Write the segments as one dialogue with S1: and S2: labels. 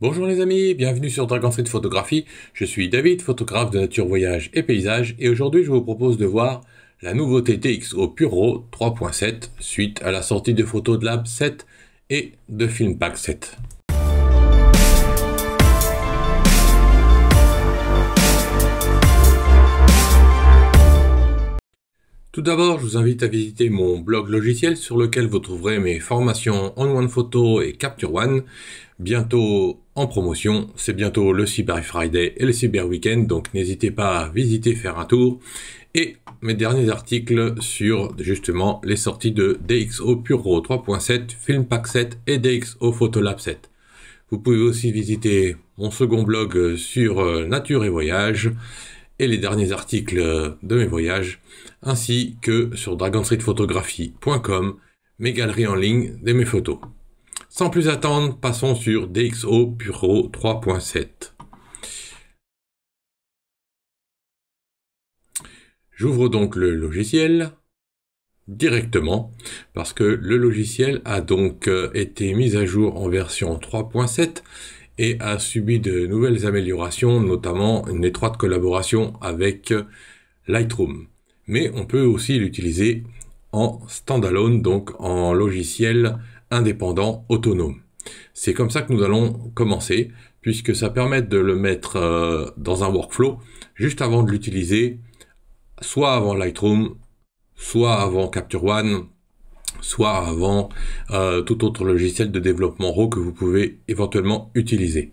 S1: Bonjour les amis, bienvenue sur Dragon Street Photographie. Je suis David, photographe de nature, voyage et paysage, et aujourd'hui je vous propose de voir la nouveauté DxO PureRAW 3.7 suite à la sortie de photos de Lab 7 et de Filmpack 7. Tout d'abord, je vous invite à visiter mon blog logiciel sur lequel vous trouverez mes formations On One Photo et Capture One. Bientôt en promotion, c'est bientôt le Cyber Friday et le Cyber Weekend, donc n'hésitez pas à visiter, faire un tour. Et mes derniers articles sur justement les sorties de DxO PureRAW 3.7, Filmpack 7 et DxO Photolab 7. Vous pouvez aussi visiter mon second blog sur nature et voyage et les derniers articles de mes voyages, ainsi que sur dragonstreetphotographie.com, mes galeries en ligne de mes photos. Sans plus attendre, passons sur DxO PureRAW 3.7. J'ouvre donc le logiciel directement, parce que le logiciel a donc été mis à jour en version 3.7 et a subi de nouvelles améliorations, notamment une étroite collaboration avec Lightroom. Mais on peut aussi l'utiliser en standalone, donc en logiciel indépendant, autonome. C'est comme ça que nous allons commencer, puisque ça permet de le mettre dans un workflow juste avant de l'utiliser, soit avant Lightroom, soit avant Capture One, soit avant tout autre logiciel de développement RAW que vous pouvez éventuellement utiliser.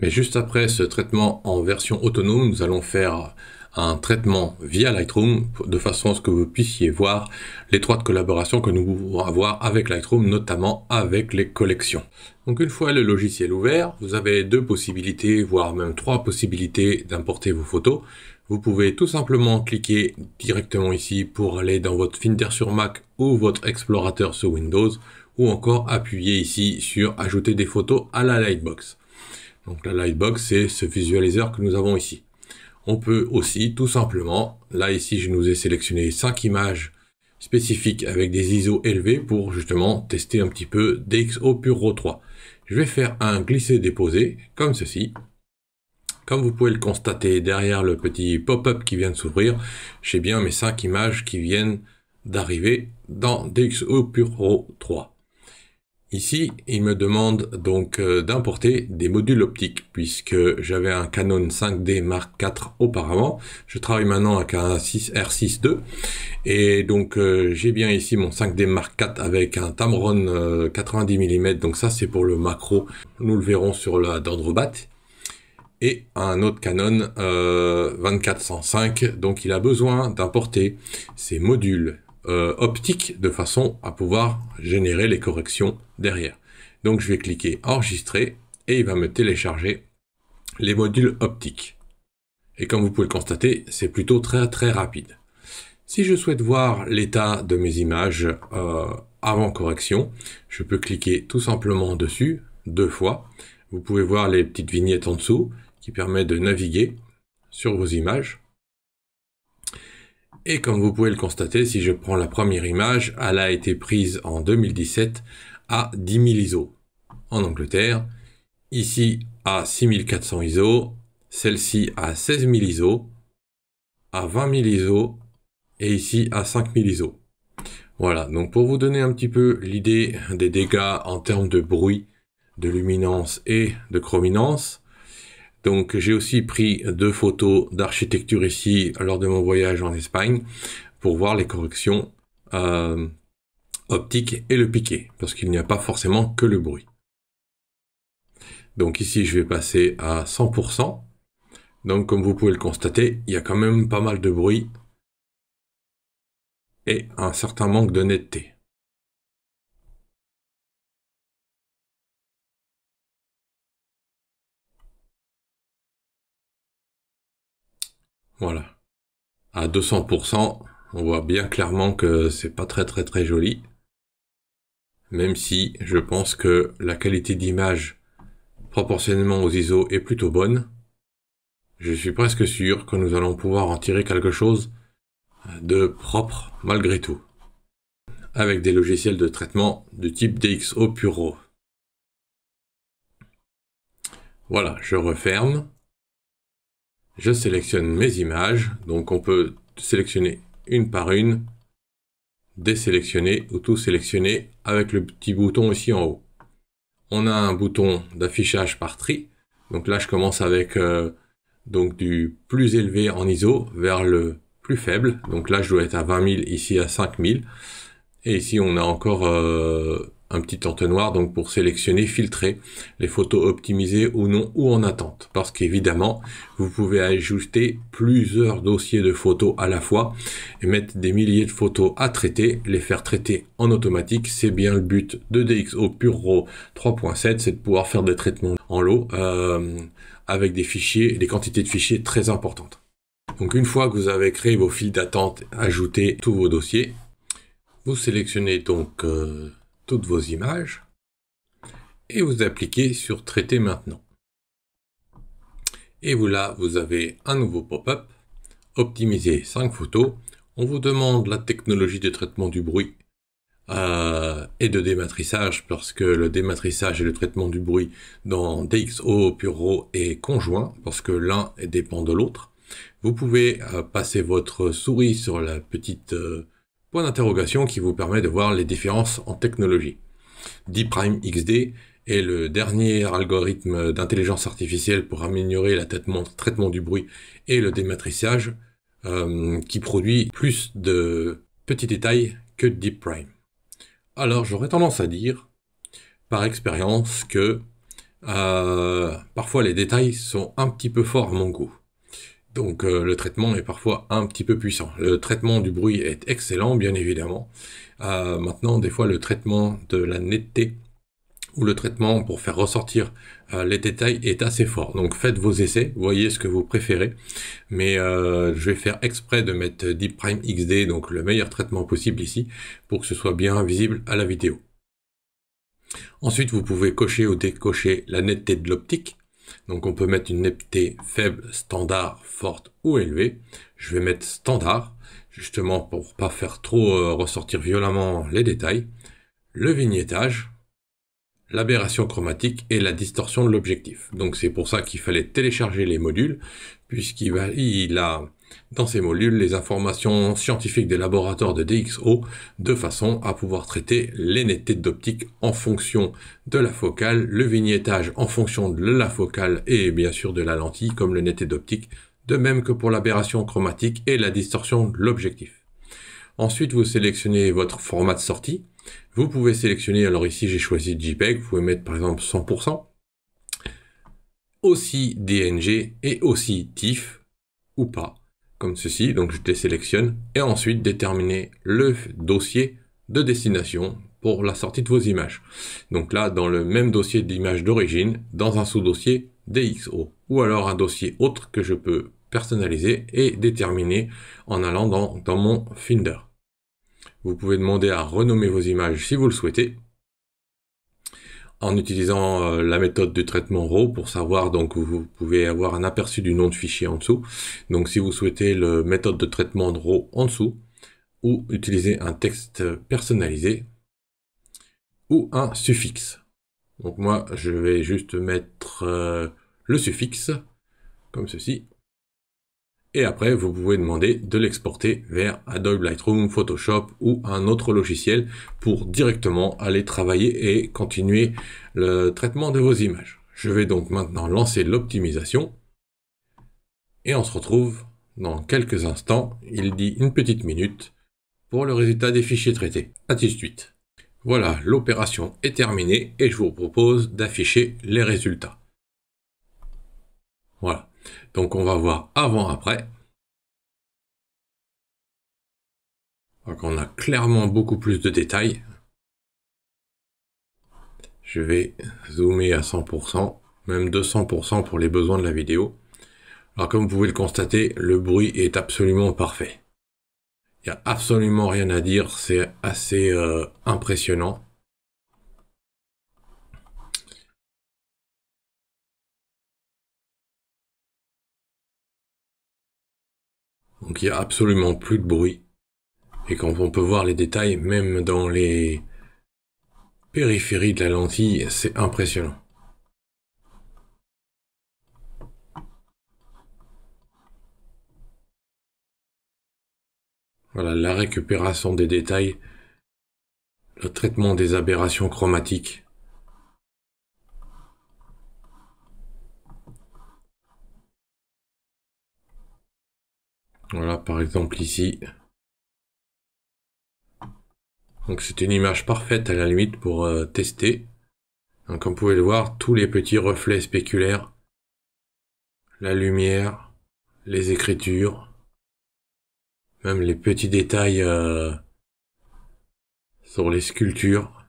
S1: Mais juste après ce traitement en version autonome, nous allons faire un traitement via Lightroom de façon à ce que vous puissiez voir l'étroite collaboration que nous pouvons avoir avec Lightroom, notamment avec les collections. Donc une fois le logiciel ouvert, vous avez deux possibilités, voire même trois possibilités d'importer vos photos. Vous pouvez tout simplement cliquer directement ici pour aller dans votre Finder sur Mac ou votre explorateur sur Windows, ou encore appuyer ici sur ajouter des photos à la Lightbox. Donc la Lightbox, c'est ce visualiseur que nous avons ici. On peut aussi tout simplement, là ici je nous ai sélectionné 5 images spécifiques avec des ISO élevés pour justement tester un petit peu DxO PureRAW 3. Je vais faire un glisser-déposer comme ceci. Comme vous pouvez le constater derrière le petit pop-up qui vient de s'ouvrir, j'ai bien mes 5 images qui viennent d'arriver dans DxO PureRAW 3. Ici, il me demande donc d'importer des modules optiques, puisque j'avais un Canon 5D Mark IV auparavant. Je travaille maintenant avec un R6 II, et donc j'ai bien ici mon 5D Mark IV avec un Tamron 90 mm, donc ça c'est pour le macro, nous le verrons sur la Dendrobat, et un autre Canon 24-105, donc il a besoin d'importer ces modules optique de façon à pouvoir générer les corrections derrière. Donc je vais cliquer enregistrer et il va me télécharger les modules optiques. Et comme vous pouvez le constater, c'est plutôt très rapide. Si je souhaite voir l'état de mes images avant correction, je peux cliquer tout simplement dessus 2 fois. Vous pouvez voir les petites vignettes en dessous qui permettent de naviguer sur vos images. Et comme vous pouvez le constater, si je prends la première image, elle a été prise en 2017 à 10 000 ISO en Angleterre, ici à 6400 ISO, celle-ci à 16 000 ISO, à 20 000 ISO et ici à 5 000 ISO. Voilà, donc pour vous donner un petit peu l'idée des dégâts en termes de bruit, de luminance et de chrominance. Donc j'ai aussi pris 2 photos d'architecture ici lors de mon voyage en Espagne pour voir les corrections optiques et le piqué, parce qu'il n'y a pas forcément que le bruit. Donc ici je vais passer à 100%. Donc comme vous pouvez le constater, il y a quand même pas mal de bruit et un certain manque de netteté. Voilà. À 200%, on voit bien clairement que c'est pas très joli. Même si je pense que la qualité d'image proportionnellement aux ISO est plutôt bonne. Je suis presque sûr que nous allons pouvoir en tirer quelque chose de propre malgré tout, avec des logiciels de traitement de type DxO PureRAW. Voilà, je referme. Je sélectionne mes images. Donc on peut sélectionner une par une, désélectionner ou tout sélectionner avec le petit bouton ici en haut. On a un bouton d'affichage par tri. Donc là, je commence avec donc du plus élevé en ISO vers le plus faible. Donc là, je dois être à 20 000, ici à 5 000. Et ici, on a encore un petit entonnoir donc pour sélectionner, filtrer les photos optimisées ou non ou en attente. Parce qu'évidemment, vous pouvez ajouter plusieurs dossiers de photos à la fois et mettre des milliers de photos à traiter, les faire traiter en automatique. C'est bien le but de DxO Pure RAW 3.7, c'est de pouvoir faire des traitements en lot avec des fichiers, des quantités de fichiers très importantes. Donc une fois que vous avez créé vos files d'attente, ajouté tous vos dossiers, vous sélectionnez donc toutes vos images et vous appliquez sur Traiter maintenant. Et là, vous avez un nouveau pop-up, optimiser 5 photos. On vous demande la technologie de traitement du bruit et de dématrissage, parce que le dématrissage et le traitement du bruit dans DxO Pure RAW est conjoint, parce que l'un dépend de l'autre. Vous pouvez passer votre souris sur la petite point d'interrogation qui vous permet de voir les différences en technologie. DPRIME-XD est le dernier algorithme d'intelligence artificielle pour améliorer le traitement du bruit et le dématrissage qui produit plus de petits détails que DeepPrime. Alors j'aurais tendance à dire, par expérience, que parfois les détails sont un petit peu forts à mon goût. Donc le traitement est parfois un petit peu puissant. Le traitement du bruit est excellent, bien évidemment. Maintenant, des fois, le traitement de la netteté ou le traitement pour faire ressortir les détails est assez fort. Donc faites vos essais, voyez ce que vous préférez. Mais je vais faire exprès de mettre DeepPRIME-XD, donc le meilleur traitement possible ici, pour que ce soit bien visible à la vidéo. Ensuite, vous pouvez cocher ou décocher la netteté de l'optique. Donc on peut mettre une netteté faible, standard, forte ou élevée. Je vais mettre standard, justement pour pas faire trop ressortir violemment les détails. Le vignettage, l'aberration chromatique et la distorsion de l'objectif. Donc c'est pour ça qu'il fallait télécharger les modules, puisqu'il a dans ces modules les informations scientifiques des laboratoires de DxO, de façon à pouvoir traiter les nettetés d'optique en fonction de la focale, le vignettage en fonction de la focale et bien sûr de la lentille, comme le netteté d'optique, de même que pour l'aberration chromatique et la distorsion de l'objectif. Ensuite, vous sélectionnez votre format de sortie. Vous pouvez sélectionner, alors ici j'ai choisi JPEG, vous pouvez mettre par exemple 100%, aussi DNG et aussi TIFF, ou pas, comme ceci, donc je désélectionne, et ensuite déterminer le dossier de destination pour la sortie de vos images. Donc là, dans le même dossier d'image d'origine, dans un sous-dossier DxO, ou alors un dossier autre que je peux personnaliser et déterminer en allant dans mon Finder. Vous pouvez demander à renommer vos images si vous le souhaitez, en utilisant la méthode du traitement RAW pour savoir, donc vous pouvez avoir un aperçu du nom de fichier en dessous. Donc si vous souhaitez la méthode de traitement de RAW en dessous, ou utiliser un texte personnalisé, ou un suffixe. Donc moi, je vais juste mettre le suffixe, comme ceci. Et après, vous pouvez demander de l'exporter vers Adobe Lightroom, Photoshop ou un autre logiciel pour directement aller travailler et continuer le traitement de vos images. Je vais donc maintenant lancer l'optimisation et on se retrouve dans quelques instants, il dit une petite minute, pour le résultat des fichiers traités. À tout de suite. Voilà, l'opération est terminée et je vous propose d'afficher les résultats. Voilà, donc on va voir avant-après. Donc on a clairement beaucoup plus de détails. Je vais zoomer à 100%, même 200% pour les besoins de la vidéo. Alors comme vous pouvez le constater, le bruit est absolument parfait. Il n'y a absolument rien à dire, c'est assez impressionnant. Donc il n'y a absolument plus de bruit. Et quand on peut voir les détails, même dans les périphéries de la lentille, c'est impressionnant. Voilà, la récupération des détails, le traitement des aberrations chromatiques. Voilà, par exemple ici. Donc c'est une image parfaite à la limite pour tester. Donc comme vous pouvez le voir, tous les petits reflets spéculaires, la lumière, les écritures, même les petits détails sur les sculptures.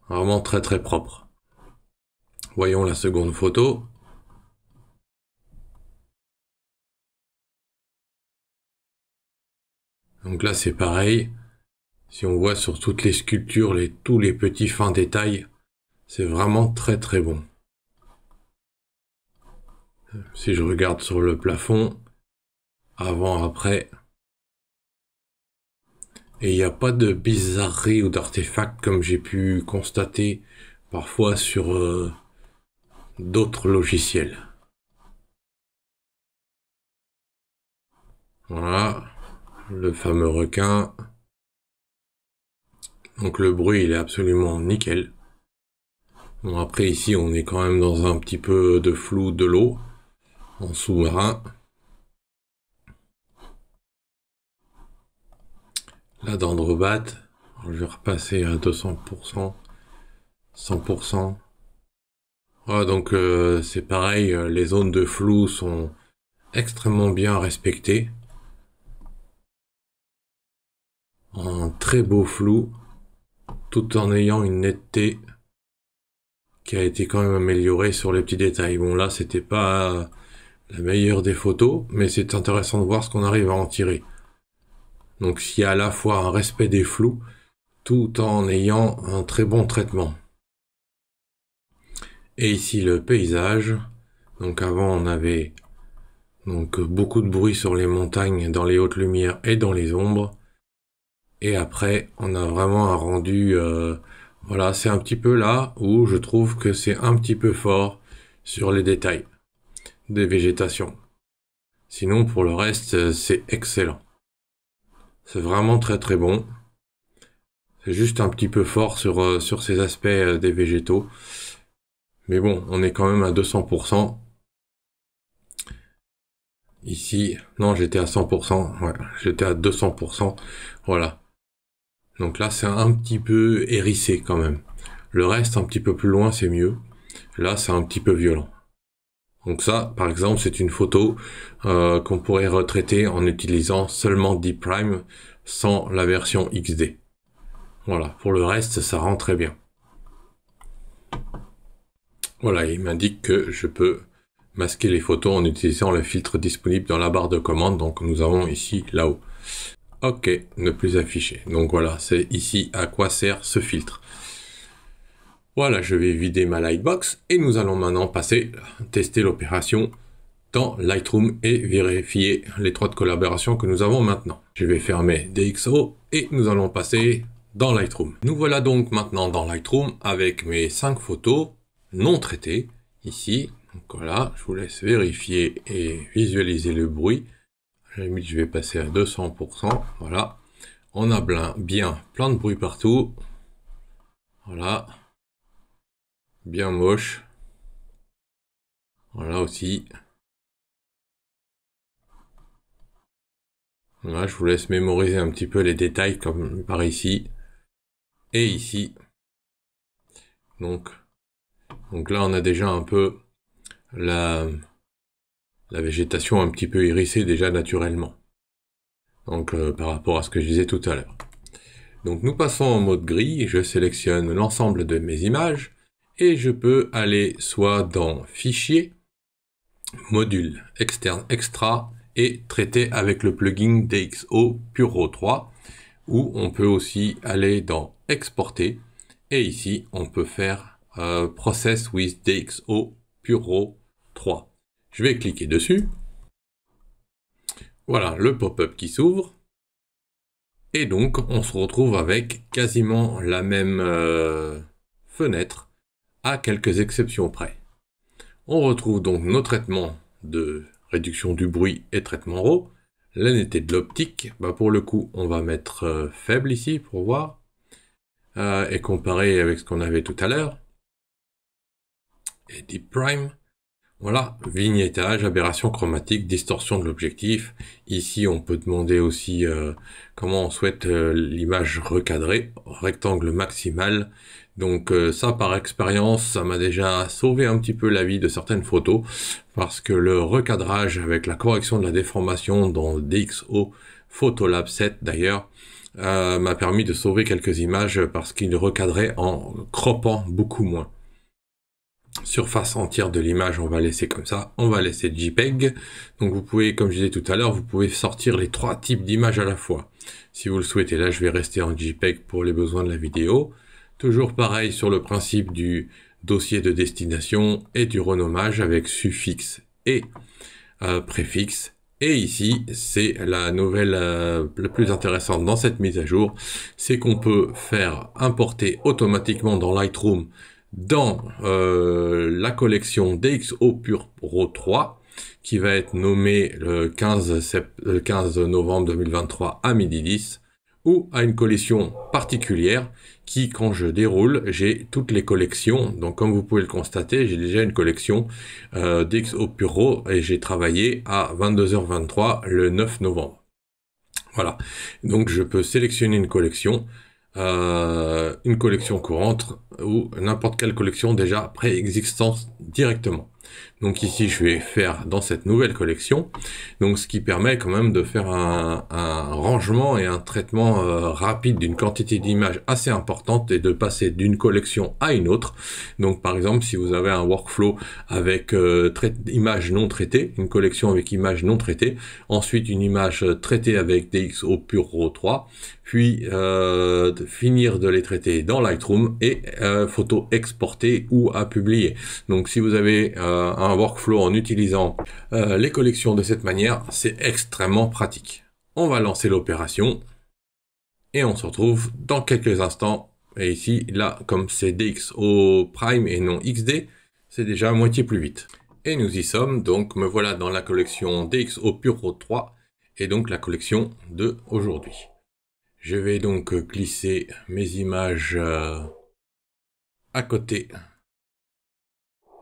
S1: Vraiment très très propre. Voyons la seconde photo. Donc là c'est pareil. Si on voit sur toutes les sculptures tous les petits fins détails, c'est vraiment très très bon. Si je regarde sur le plafond, avant, après, et il n'y a pas de bizarrerie ou d'artefacts comme j'ai pu constater parfois sur d'autres logiciels. Voilà, le fameux requin. Donc le bruit il est absolument nickel. Bon après ici on est quand même dans un petit peu de flou de l'eau en sous-marin. La dendrobat, je vais repasser à 200%, 100%. Ah, donc c'est pareil, les zones de flou sont extrêmement bien respectées. Un très beau flou, tout en ayant une netteté qui a été quand même améliorée sur les petits détails. Bon là c'était pas la meilleure des photos, mais c'est intéressant de voir ce qu'on arrive à en tirer. Donc s'il y a à la fois un respect des flous, tout en ayant un très bon traitement. Et ici le paysage. Donc avant on avait donc beaucoup de bruit sur les montagnes, dans les hautes lumières et dans les ombres. Et après on a vraiment un rendu, voilà, c'est un petit peu là où je trouve que c'est un petit peu fort sur les détails des végétations. Sinon pour le reste c'est excellent. C'est vraiment très très bon. C'est juste un petit peu fort sur ces aspects des végétaux. Mais bon, on est quand même à 200%. Ici, non, j'étais à 100%. Ouais, j'étais à 200%. Voilà. Donc là, c'est un petit peu hérissé quand même. Le reste, un petit peu plus loin, c'est mieux. Là, c'est un petit peu violent. Donc ça, par exemple, c'est une photo qu'on pourrait retraiter en utilisant seulement D-Prime sans la version XD. Voilà, pour le reste, ça rend très bien. Voilà, il m'indique que je peux masquer les photos en utilisant le filtre disponible dans la barre de commande. Donc nous avons ici là-haut. Ok, ne plus afficher. Donc voilà, c'est ici à quoi sert ce filtre. Voilà, je vais vider ma Lightbox et nous allons maintenant tester l'opération dans Lightroom et vérifier les 3 de collaboration que nous avons maintenant. Je vais fermer DxO et nous allons passer dans Lightroom. Nous voilà donc maintenant dans Lightroom avec mes 5 photos non traitées ici. Donc voilà, je vous laisse vérifier et visualiser le bruit. À la limite, je vais passer à 200%. Voilà, on a bien plein de bruit partout. Voilà, bien moche. Voilà aussi. Là, je vous laisse mémoriser un petit peu les détails comme par ici et ici. Donc là, on a déjà un peu la végétation un petit peu hérissée déjà naturellement. Donc par rapport à ce que je disais tout à l'heure. Donc nous passons en mode gris, je sélectionne l'ensemble de mes images et je peux aller soit dans Fichier, Module externe extra et traiter avec le plugin DxO Puro 3 ou on peut aussi aller dans Exporter et ici on peut faire Process with DxO Puro 3. Je vais cliquer dessus. Voilà le pop-up qui s'ouvre. Et donc, on se retrouve avec quasiment la même fenêtre, à quelques exceptions près. On retrouve donc nos traitements de réduction du bruit et traitement RAW, La netteté de l'optique, pour le coup, on va mettre faible ici pour voir. Et comparer avec ce qu'on avait tout à l'heure. Et Deep Prime. Voilà, vignettage, aberration chromatique, distorsion de l'objectif. Ici, on peut demander aussi comment on souhaite l'image recadrée, rectangle maximal. Donc ça, par expérience, ça m'a déjà sauvé un petit peu la vie de certaines photos, parce que le recadrage avec la correction de la déformation dans DxO Photolab 7 d'ailleurs, m'a permis de sauver quelques images parce qu'il recadrait en croppant beaucoup moins. Surface entière de l'image, on va laisser comme ça, on va laisser JPEG. Donc vous pouvez, comme je disais tout à l'heure, vous pouvez sortir les 3 types d'images à la fois. Si vous le souhaitez, là je vais rester en JPEG pour les besoins de la vidéo. Toujours pareil sur le principe du dossier de destination et du renommage avec suffixe et préfixe. Et ici, c'est la nouvelle la plus intéressante dans cette mise à jour, c'est qu'on peut faire importer automatiquement dans Lightroom dans la collection DxO Pure Pro 3, qui va être nommée le 15 novembre 2023 à midi 10, ou à une collection particulière qui, quand je déroule, j'ai toutes les collections. Donc, comme vous pouvez le constater, j'ai déjà une collection DxO Pure Pro et j'ai travaillé à 22h23 le 9 novembre. Voilà. Donc, je peux sélectionner une collection courante ou n'importe quelle collection déjà préexistante directement. Donc ici, je vais faire dans cette nouvelle collection, donc ce qui permet quand même de faire un rangement et un traitement rapide d'une quantité d'images assez importante et de passer d'une collection à une autre. Donc par exemple, si vous avez un workflow avec images non traitées, une collection avec images non traitées, ensuite une image traitée avec DxO Pure Raw 3, puis finir de les traiter dans Lightroom et photos exportées ou à publier. Donc si vous avez un workflow en utilisant les collections de cette manière, c'est extrêmement pratique. On va lancer l'opération et on se retrouve dans quelques instants. Et ici, là, comme c'est DxO Prime et non XD, c'est déjà à moitié plus vite. Et nous y sommes, donc me voilà dans la collection DxO Pure Pro 3 et donc la collection de aujourd'hui. Je vais donc glisser mes images à côté.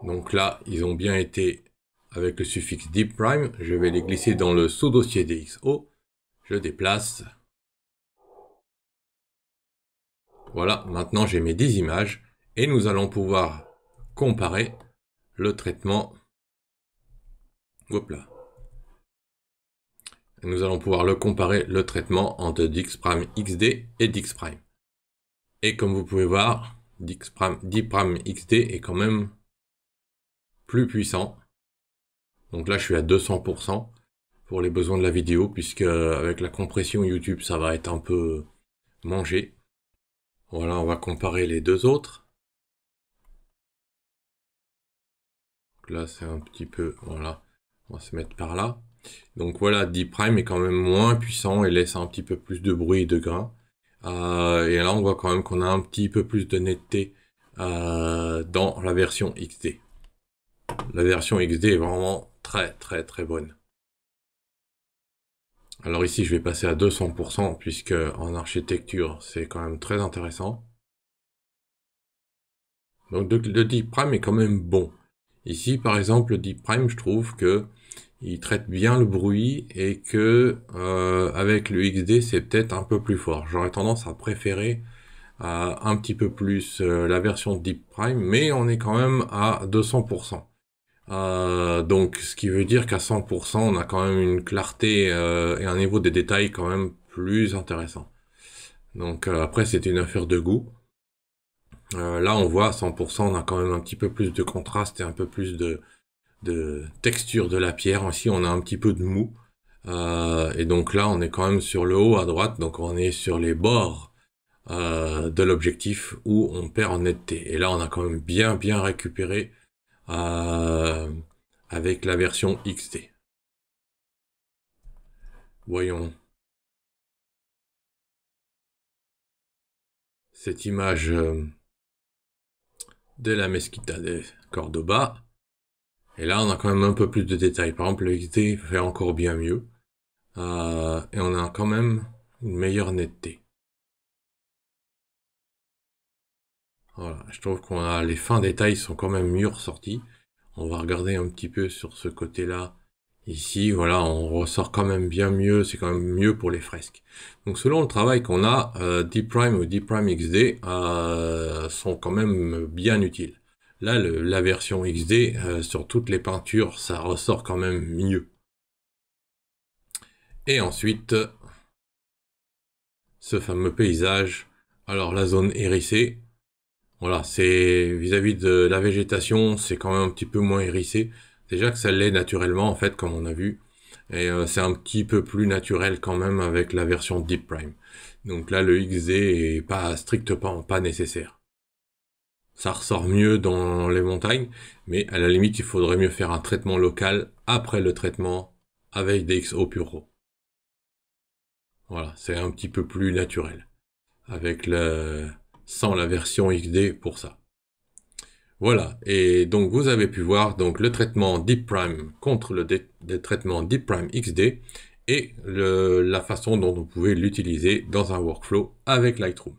S1: Donc là, ils ont bien été avec le suffixe Deep Prime. Je vais les glisser dans le sous-dossier DxO. Je déplace. Voilà, maintenant j'ai mes 10 images. Et nous allons pouvoir comparer le traitement. Hop là. Nous allons pouvoir comparer le traitement entre DxPrime XD et DxPrime. Et comme vous pouvez voir, DxPrime XD est quand même plus puissant. Donc là, je suis à 200% pour les besoins de la vidéo, puisque avec la compression YouTube, ça va être un peu mangé. Voilà, on va comparer les deux autres. Donc là, c'est un petit peu... Voilà, on va se mettre par là. Donc voilà, Deep Prime est quand même moins puissant et laisse un petit peu plus de bruit et de grain. Et là, on voit quand même qu'on a un petit peu plus de netteté dans la version XD. La version XD est vraiment très très très bonne. Alors ici, je vais passer à 200% puisque en architecture, c'est quand même très intéressant. Donc le Deep Prime est quand même bon. Ici, par exemple, le Deep Prime, je trouve que il traite bien le bruit et que avec le XD, c'est peut-être un peu plus fort. J'aurais tendance à préférer un petit peu plus la version Deep Prime, mais on est quand même à 200%. Donc, ce qui veut dire qu'à 100%, on a quand même une clarté et un niveau de détail quand même plus intéressant. Donc après, c'est une affaire de goût. Là, on voit à 100%, on a quand même un petit peu plus de contraste et un peu plus de texture de la pierre. Ici, on a un petit peu de mou. Et donc là, on est quand même sur le haut à droite, donc on est sur les bords de l'objectif où on perd en netteté. Et là, on a quand même bien récupéré avec la version XD. Voyons cette image de la Mesquita de Cordoba. Et là, on a quand même un peu plus de détails. Par exemple, le XD fait encore bien mieux. et on a quand même une meilleure netteté. Voilà, je trouve qu'on a les fins détails sont quand même mieux ressortis. On va regarder un petit peu sur ce côté-là. Ici, voilà, on ressort quand même bien mieux, c'est quand même mieux pour les fresques. Donc selon le travail qu'on a, Dprime ou Dprime XD sont quand même bien utiles. Là, la version XD, sur toutes les peintures, ça ressort quand même mieux. Et ensuite, ce fameux paysage. Alors la zone hérissée, voilà, c'est vis-à-vis de la végétation, c'est quand même un petit peu moins hérissé. Déjà que ça l'est naturellement, en fait, comme on a vu. Et c'est un petit peu plus naturel quand même avec la version Deep Prime. Donc là, le XD est pas strictement pas nécessaire. Ça ressort mieux dans les montagnes, mais à la limite, il faudrait mieux faire un traitement local après le traitement avec des XO Puro. Voilà, c'est un petit peu plus naturel. Avec sans la version XD pour ça. Voilà, et donc vous avez pu voir donc le traitement Deep Prime contre le traitement Deep Prime XD et la façon dont vous pouvez l'utiliser dans un workflow avec Lightroom.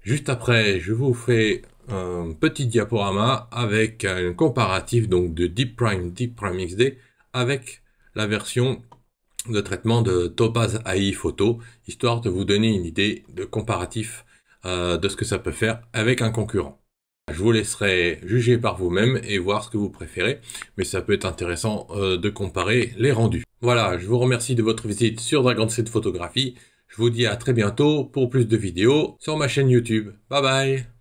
S1: Juste après, je vous fais un petit diaporama avec un comparatif donc de Deep Prime XD avec la version de traitement de Topaz AI Photo, histoire de vous donner une idée de comparatif de ce que ça peut faire avec un concurrent. Je vous laisserai juger par vous-même et voir ce que vous préférez, mais ça peut être intéressant de comparer les rendus. Voilà, je vous remercie de votre visite sur Dragon 7 Photographie. Je vous dis à très bientôt pour plus de vidéos sur ma chaîne YouTube. Bye bye!